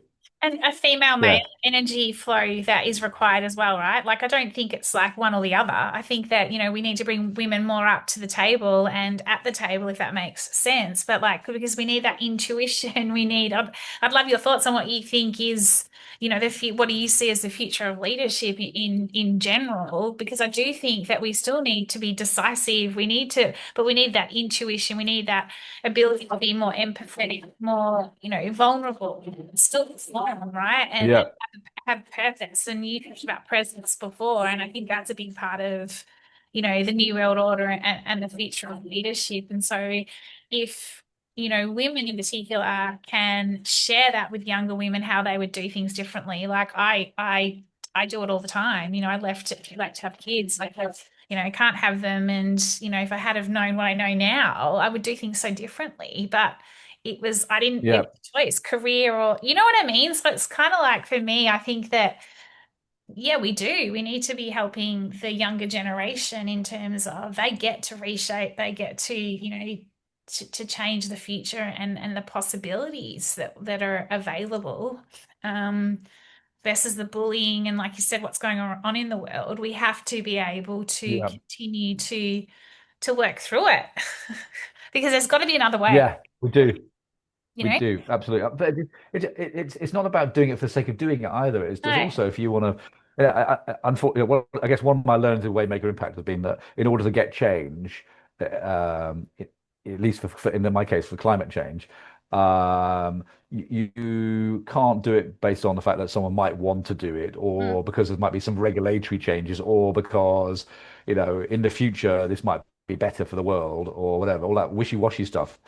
Speaker 1: a female male
Speaker 2: yeah,
Speaker 1: energy flow that is required as well, right? Like, I don't think it's like one or the other. I think that, we need to bring women more up to the table and at the table, if that makes sense. But like, because we need that intuition, I'd love your thoughts on what you think is, what do you see as the future of leadership in general? Because I do think that we still need to be decisive. But we need that intuition. We need that ability to be more empathetic, more, vulnerable, still perform, right? And
Speaker 2: yeah,
Speaker 1: have purpose. And you talked about presence before, and I think that's a big part of, the new world order and the future of leadership. And so if, women in particular can share that with younger women, how they would do things differently. Like I do it all the time. I like to have kids. Like can't have them. And, if I had have known what I know now, I would do things so differently. But I didn't, it
Speaker 2: yeah,
Speaker 1: was a choice, career or, you know what I mean? So it's kind of like for me, I think that, yeah, we do. We need to be helping the younger generation in terms of they get to reshape, they get to, to change the future and the possibilities that are available. Um, versus the bullying and, like you said, what's going on in the world, we have to be able to
Speaker 2: yeah,
Speaker 1: continue to work through it because there's got to be another way,
Speaker 2: yeah. We do.
Speaker 1: you
Speaker 2: We
Speaker 1: know?
Speaker 2: do, absolutely. But it's not about doing it for the sake of doing it either. It's just
Speaker 1: No,
Speaker 2: also if you want to. Yeah, unfortunately, well, I guess one of my learnings of Wavemaker Impact has been that in order to get change, at least in my case for climate change, you can't do it based on the fact that someone might want to do it,
Speaker 1: mm,
Speaker 2: or because there might be some regulatory changes, or because in the future this might be better for the world, or whatever. All that wishy-washy stuff,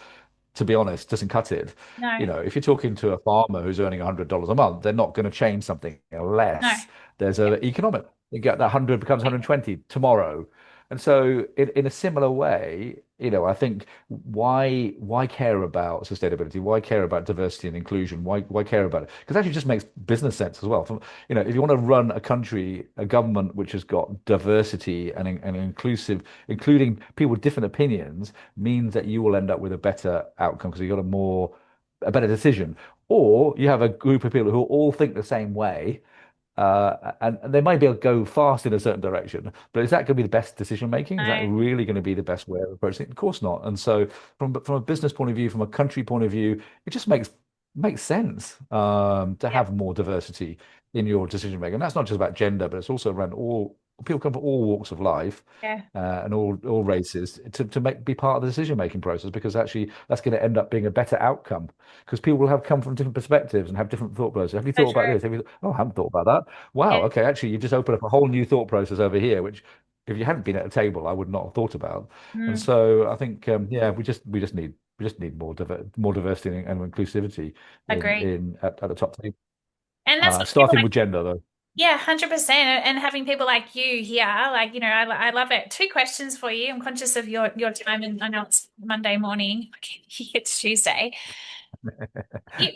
Speaker 2: to be honest, doesn't cut it.
Speaker 1: no,
Speaker 2: If you're talking to a farmer who's earning $100 a month, they're not going to change something
Speaker 1: no.
Speaker 2: unless there's
Speaker 1: Yeah,
Speaker 2: a economic. You get that 100 becomes 120 tomorrow. And so, in a similar way, I think why care about sustainability? Why care about diversity and inclusion? Why care about it? Because actually, it just makes business sense as well. If you want to run a country, a government which has got diversity and inclusive, including people with different opinions, means that you will end up with a better outcome because you got a better decision. Or you have a group of people who all think the same way and they might be able to go fast in a certain direction, but is that going to be the best decision making? Is that
Speaker 1: No.
Speaker 2: really going to be the best way of approaching it? Of course not. And so, from a business point of view, from a country point of view, it just makes sense to
Speaker 1: Yeah.
Speaker 2: have more diversity in your decision making. And that's not just about gender, but it's also around all people come from all walks of life
Speaker 1: Yeah.
Speaker 2: and all races to be part of the decision making process because actually that's going to end up being a better outcome because people will have come from different perspectives and have different thought processes. Have you
Speaker 1: So
Speaker 2: thought about
Speaker 1: true.
Speaker 2: this? Oh, I haven't thought about that. Wow.
Speaker 1: Yeah.
Speaker 2: Okay. Actually, you've just opened up a whole new thought process over here, which if you hadn't been at a table, I would not have thought about. And
Speaker 1: Mm,
Speaker 2: so I think, yeah, we just need more diversity and inclusivity
Speaker 1: agree.
Speaker 2: at the top table.
Speaker 1: And that's what people
Speaker 2: Starting with gender, though.
Speaker 1: yeah, 100%. And having people like you here, like, I love it. Two questions for you. I'm conscious of your time, and I know it's Monday morning. Okay, it's Tuesday.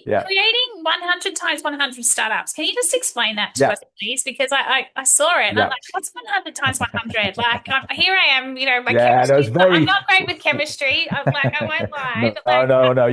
Speaker 2: Yeah.
Speaker 1: Creating 100 times 100 startups. Can you just explain that to
Speaker 2: Yeah.
Speaker 1: us, please? Because I saw it and I'm
Speaker 2: Yeah.
Speaker 1: like, what's 100 times 100? Like, here I am, my
Speaker 2: Yeah. No,
Speaker 1: chemistry,
Speaker 2: it's
Speaker 1: I'm
Speaker 2: very.
Speaker 1: not great with chemistry. I won't lie,
Speaker 2: No,
Speaker 1: but like,
Speaker 2: no.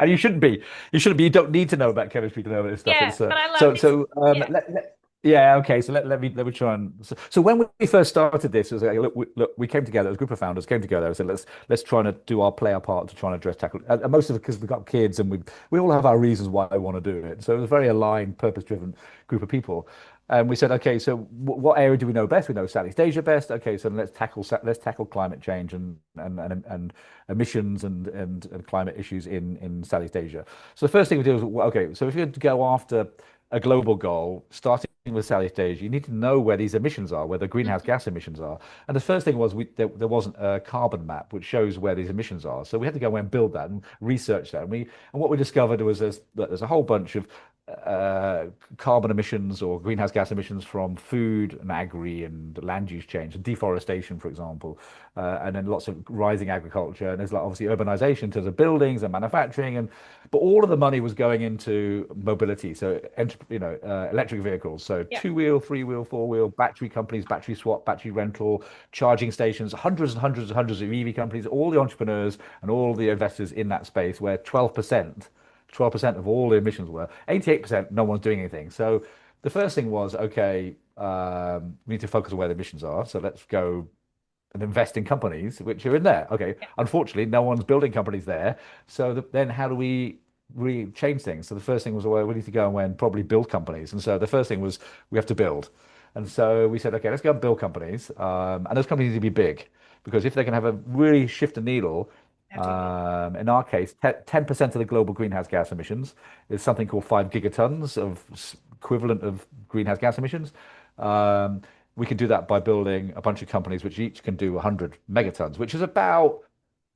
Speaker 2: You shouldn't be. You shouldn't be. You don't need to know about chemistry to know this stuff.
Speaker 1: yeah,
Speaker 2: It's
Speaker 1: but I love this. Yeah,
Speaker 2: yeah. Okay. So let me try and so when we first started this, it was like look, we came together. A group of founders came together and said let's try and play our part to try and address tackle. And most of it because we've got kids and we all have our reasons why I want to do it. So it was a very aligned, purpose-driven group of people. And we said, okay, so what area do we know best? We know Southeast Asia best. Okay, so let's tackle climate change and emissions and climate issues in Southeast Asia. So the first thing we did was, well, okay, so if you're to go after a global goal, starting with Southeast Asia, you need to know where these emissions are, where the greenhouse gas emissions are. And the first thing was there wasn't a carbon map which shows where these emissions are. So we had to go and build that and research that. And what we discovered was there's a whole bunch of uh, carbon emissions or greenhouse gas emissions from food and agri and land use change and deforestation, for example, and then lots of rising agriculture. And there's like obviously urbanization in terms of buildings and manufacturing, but all of the money was going into mobility. So, electric vehicles. So
Speaker 1: yeah,
Speaker 2: two-wheel, three-wheel, four-wheel, battery companies, battery swap, battery rental, charging stations, hundreds and hundreds and hundreds of EV companies, all the entrepreneurs and all the investors in that space where 12% of all the emissions were. 88%, no one's doing anything. So the first thing was, okay, we need to focus on where the emissions are. So let's go and invest in companies which are in there. Okay,
Speaker 1: yeah,
Speaker 2: unfortunately, no one's building companies there. So then how do we really change things? So the first thing was, well, we need to go and probably build companies. And so the first thing was we have to build. And so we said, okay, let's go and build companies. And those companies need to be big because if they can have a really shift a needle,
Speaker 1: have to be.
Speaker 2: in our case, 10% of the global greenhouse gas emissions is something called 5 gigatons of equivalent of greenhouse gas emissions. Um, we can do that by building a bunch of companies which each can do 100 megatons, which is about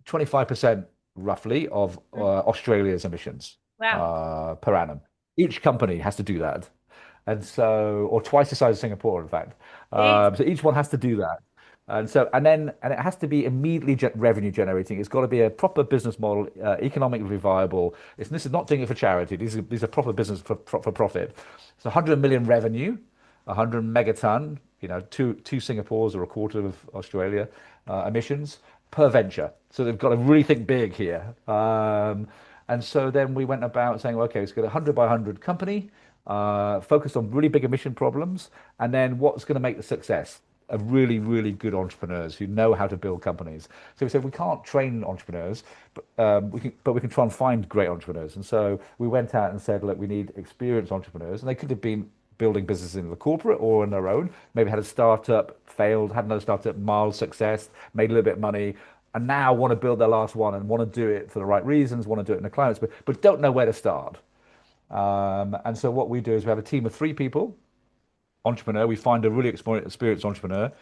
Speaker 2: 25% roughly of Australia's emissions
Speaker 1: Wow.
Speaker 2: per annum. Each company has to do that. And so, or twice the size of Singapore, in fact.
Speaker 1: Jeez.
Speaker 2: So each one has to do that. And it has to be immediately revenue generating. It's got to be a proper business model, economically viable. This is not doing it for charity. These are proper business for profit. It's 100 million revenue, 100 megaton, two Singapores or a quarter of Australia emissions per venture. So they've got to really think big here. And so then we went about saying, well, okay, let's get a 100 by 100 company, focused on really big emission problems, and then what's going to make the success of really, really good entrepreneurs who know how to build companies. So we said we can't train entrepreneurs, but we can try and find great entrepreneurs. And so we went out and said, look, we need experienced entrepreneurs, and they could have been building businesses in the corporate or on their own. Maybe had a startup, failed, had another startup, mild success, made a little bit of money, and now want to build their last one and want to do it for the right reasons, want to do it in the climates, but don't know where to start. And so what we do is we have a team of 3 people, entrepreneur. We find a really experienced entrepreneur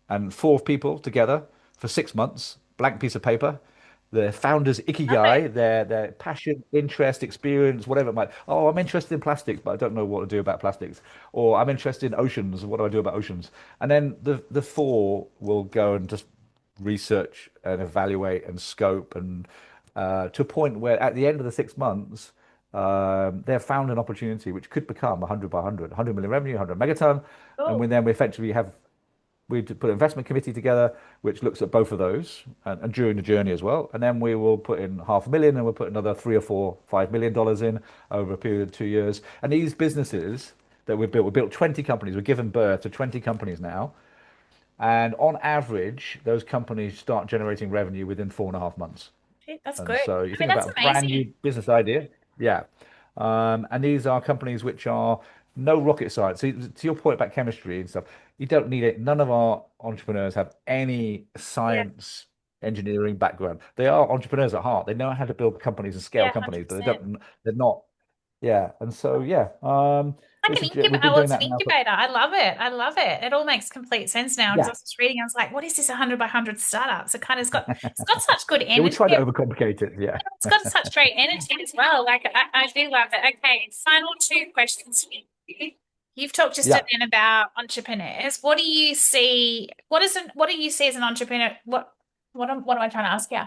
Speaker 2: and 4 people together for 6 months, blank piece of paper. the founder's
Speaker 1: Love it.
Speaker 2: ikigai, their passion, interest, experience, whatever it might. Oh, I'm interested in plastics, but I don't know what to do about plastics. Or I'm interested in oceans. What do I do about oceans? And then the four will go and just research and evaluate and scope and to a point where at the end of the 6 months, they've found an opportunity which could become 100 by 100, 100 million revenue, 100 megaton. And
Speaker 1: Cool.
Speaker 2: when then we effectively have we put an investment committee together which looks at both of those and during the journey as well. And then we will put in 500,000 and we'll put another three or four, $5 million in over a period of 2 years. And these businesses that we built 20 companies, we've given birth to 20 companies now. And on average, those companies start generating revenue within 4.5 months.
Speaker 1: That's
Speaker 2: And
Speaker 1: good.
Speaker 2: so you
Speaker 1: I mean,
Speaker 2: think
Speaker 1: that's
Speaker 2: about a brand new
Speaker 1: amazing.
Speaker 2: business idea. Yeah. And these are companies which are no rocket science. So to your point about chemistry and stuff, you don't need it. None of our entrepreneurs have any
Speaker 1: Yeah.
Speaker 2: science engineering background. They are entrepreneurs at heart. They know how to build companies and scale
Speaker 1: Yeah,
Speaker 2: companies, but
Speaker 1: 100%.
Speaker 2: they're not. Yeah. And so, yeah,
Speaker 1: Like an
Speaker 2: we've
Speaker 1: incubator.
Speaker 2: been
Speaker 1: Oh,
Speaker 2: doing
Speaker 1: it's an
Speaker 2: that now for,
Speaker 1: incubator. I love it. I love it. It all makes complete sense now because I
Speaker 2: yeah.
Speaker 1: was just reading. I was like, "What is this 100 by 100 startups?" It's got such good
Speaker 2: Yeah, we
Speaker 1: energy.
Speaker 2: try to overcomplicate it. Yeah.
Speaker 1: It's got such great energy as well. Like I do love it. Okay, final two questions for you. You've talked just a
Speaker 2: Yeah.
Speaker 1: bit about entrepreneurs. What do you see? What do you see as an entrepreneur? What am I trying to ask you?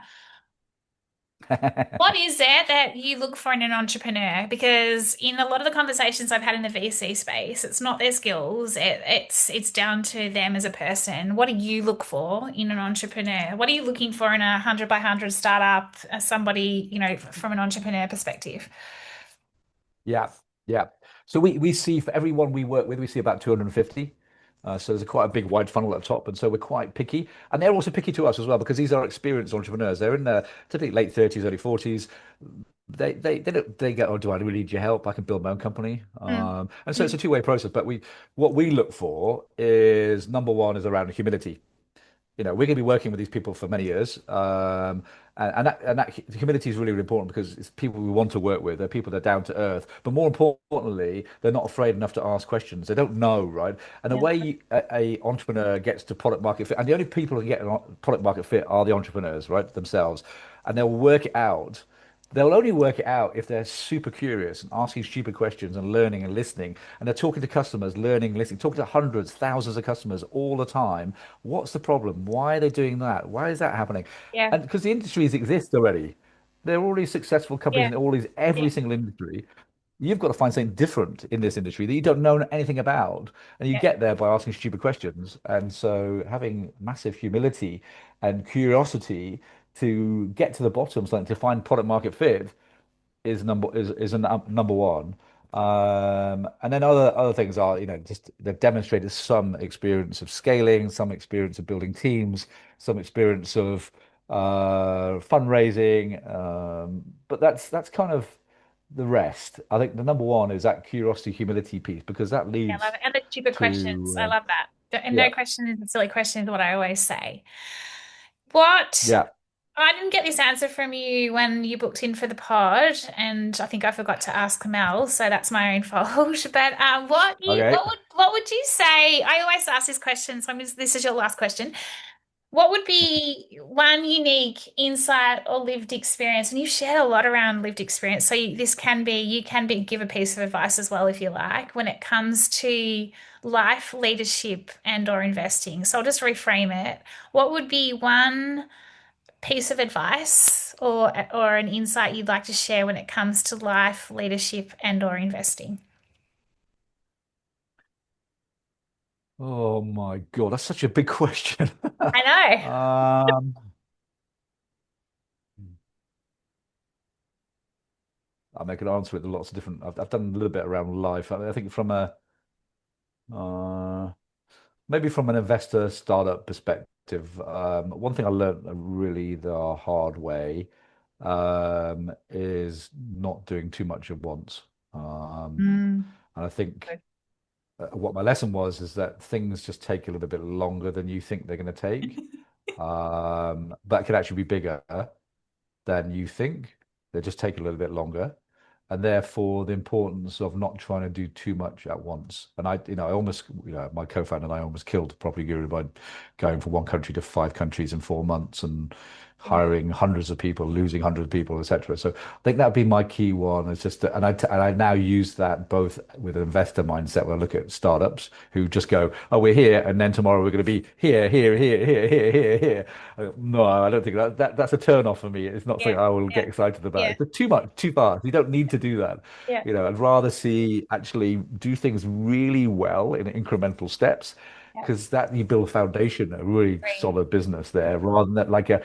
Speaker 1: What is it that you look for in an entrepreneur? Because in a lot of the conversations I've had in the VC space, it's not their skills. It's down to them as a person. What do you look for in an entrepreneur? What are you looking for in a 100 by 100 startup as somebody, from an entrepreneur perspective?
Speaker 2: Yeah, yeah. So we see for everyone we work with, we see about 250. So there's quite a big wide funnel at the top, and so we're quite picky, and they're also picky to us as well because these are experienced entrepreneurs. They're in their typically late 30s, early 40s. They go, oh, do I really need your help? I can build my own company.
Speaker 1: Mm,
Speaker 2: And so it's
Speaker 1: mm,
Speaker 2: a two-way process. But what we look for is number one is around humility. We're going to be working with these people for many years, and that humility is really, really important because it's people we want to work with. They're people that are down to earth, but more importantly, they're not afraid enough to ask questions. They don't know, right? And the
Speaker 1: yeah,
Speaker 2: way a entrepreneur gets to product market fit, and the only people who get product market fit are the entrepreneurs, right, themselves, and they'll work it out. They'll only work it out if they're super curious and asking stupid questions and learning and listening. And they're talking to customers, learning, listening, talking to hundreds, thousands of customers all the time. What's the problem? Why are they doing that? Why is that happening?
Speaker 1: yeah,
Speaker 2: And because the industries exist already, there are already successful companies
Speaker 1: yeah,
Speaker 2: in every
Speaker 1: yeah,
Speaker 2: single industry. You've got to find something different in this industry that you don't know anything about. And you
Speaker 1: yeah,
Speaker 2: get there by asking stupid questions. And so having massive humility and curiosity to get to the bottom, something to find product market fit is a number one. And then other things are, just they've demonstrated some experience of scaling, some experience of building teams, some experience of fundraising. But that's kind of the rest. I think the number one is that curiosity, humility piece because that
Speaker 1: yeah. I love
Speaker 2: leads
Speaker 1: it. And the stupid questions. I
Speaker 2: to
Speaker 1: love that. And
Speaker 2: yeah,
Speaker 1: no question is a silly question is what I always say. What?
Speaker 2: yeah.
Speaker 1: I didn't get this answer from you when you booked in for the pod, and I think I forgot to ask Mel, so that's my own fault. But
Speaker 2: Okay.
Speaker 1: what would you say? I always ask this question, so this is your last question. What would be one unique insight or lived experience? And you've shared a lot around lived experience, so you can be give a piece of advice as well if you like when it comes to life, leadership, and or investing. So I'll just reframe it. What would be one piece of advice or an insight you'd like to share when it comes to life, leadership, and or investing?
Speaker 2: Oh my God, that's such a big question.
Speaker 1: I know.
Speaker 2: Um, I can answer it with lots of different. I've done a little bit around life. I think from a uh, maybe from an investor startup perspective, one thing I learned really the hard way is not doing too much at once. Um,
Speaker 1: Mm.
Speaker 2: and I think what my lesson was is that things just take a little bit longer than you think they're going to take. That could actually be bigger than you think. They just take a little bit longer. And therefore, the importance of not trying to do too much at once. And I almost, my co-founder and I almost killed Property Guru by going from one country to 5 countries in 4 months and
Speaker 1: Yeah.
Speaker 2: hiring hundreds of people, losing hundreds of people, etc. So I think that'd be my key one. It's just, and I now use that both with an investor mindset when I look at startups who just go, oh, we're here, and then tomorrow we're going to be here, here, here, here, here, here, here. No, I don't think that's a turn off for me. It's not something
Speaker 1: Yeah.
Speaker 2: I will
Speaker 1: Yeah.
Speaker 2: get excited about.
Speaker 1: Yeah.
Speaker 2: It's too much, too fast. You don't need to do that.
Speaker 1: Yeah.
Speaker 2: I'd rather see actually do things really well in incremental steps
Speaker 1: Yeah.
Speaker 2: because that you build a foundation, a really
Speaker 1: Agree.
Speaker 2: solid business there, rather than like a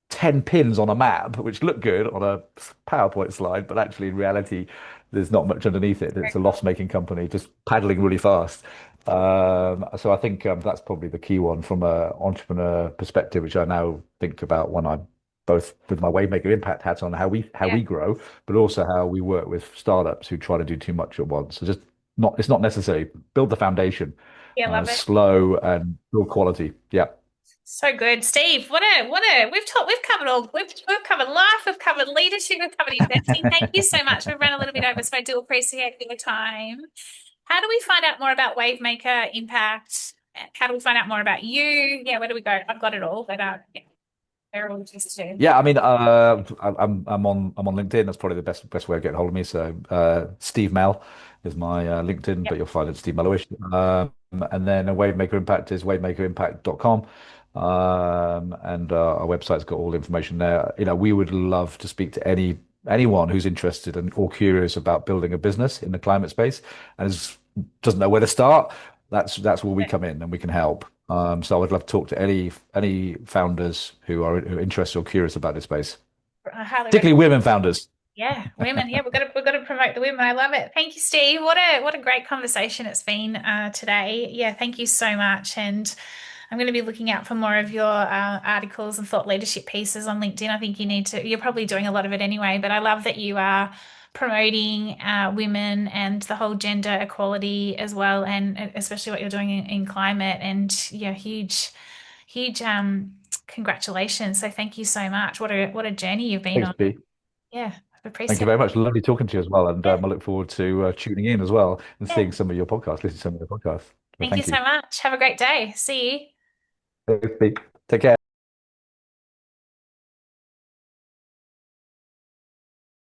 Speaker 2: 10 pins on a map, which look good on a PowerPoint slide, but actually in reality, there's not much underneath it.
Speaker 1: Very
Speaker 2: It's a
Speaker 1: cool.
Speaker 2: loss-making company just paddling really fast. So I think that's probably the key one from a entrepreneur perspective, which I now think about when I'm both with my Wavemaker Impact hat on, how
Speaker 1: Yeah.
Speaker 2: we grow, but also how we work with startups who try to do too much at once. So just not it's not necessary. Build the foundation,
Speaker 1: Yeah. Love it.
Speaker 2: slow and build quality. Yeah.
Speaker 1: So good, Steve. What a we've covered all we've covered life, we've covered leadership, we've covered investing. Thank you so much. We've run a little bit over, so I do appreciate your time. How do we find out more about Wavemaker Impact? How do we find out more about you? Yeah, where do we go? I've got it all, but yeah, they're all just too.
Speaker 2: Yeah, I mean, I'm on LinkedIn. That's probably the best way of getting hold of me. So Steve Mel is my LinkedIn, but
Speaker 1: Yep.
Speaker 2: you'll find it Steve Melhuish. And then a Wavemaker Impact is wavemakerimpact.com. And our website's got all the information there. We would love to speak to anyone who's interested and or curious about building a business in the climate space and doesn't know where to start. That's where we come in and we can help. So I would love to talk to any founders who are interested or curious about this space,
Speaker 1: I highly
Speaker 2: particularly
Speaker 1: recommend.
Speaker 2: women founders.
Speaker 1: Yeah, women. Yeah, we've got to promote the women. I love it. Thank you, Steve. What a great conversation it's been today. Yeah, thank you so much. And I'm going to be looking out for more of your articles and thought leadership pieces on LinkedIn. I think you need to. You're probably doing a lot of it anyway, but I love that you are promoting women and the whole gender equality as well, and especially what you're doing in climate. And yeah, huge congratulations. So thank you so much. What a journey you've been
Speaker 2: Thanks,
Speaker 1: on.
Speaker 2: B.
Speaker 1: Yeah, I've
Speaker 2: Thank you
Speaker 1: appreciated
Speaker 2: very
Speaker 1: it.
Speaker 2: much. Lovely talking to you as well. And
Speaker 1: Yeah,
Speaker 2: I look forward to tuning in as well and
Speaker 1: yeah.
Speaker 2: seeing some of your podcasts, listening to some of your podcasts. So
Speaker 1: Thank you
Speaker 2: thank
Speaker 1: so
Speaker 2: you.
Speaker 1: much. Have a great day. See you.
Speaker 2: Thanks, B. Take care.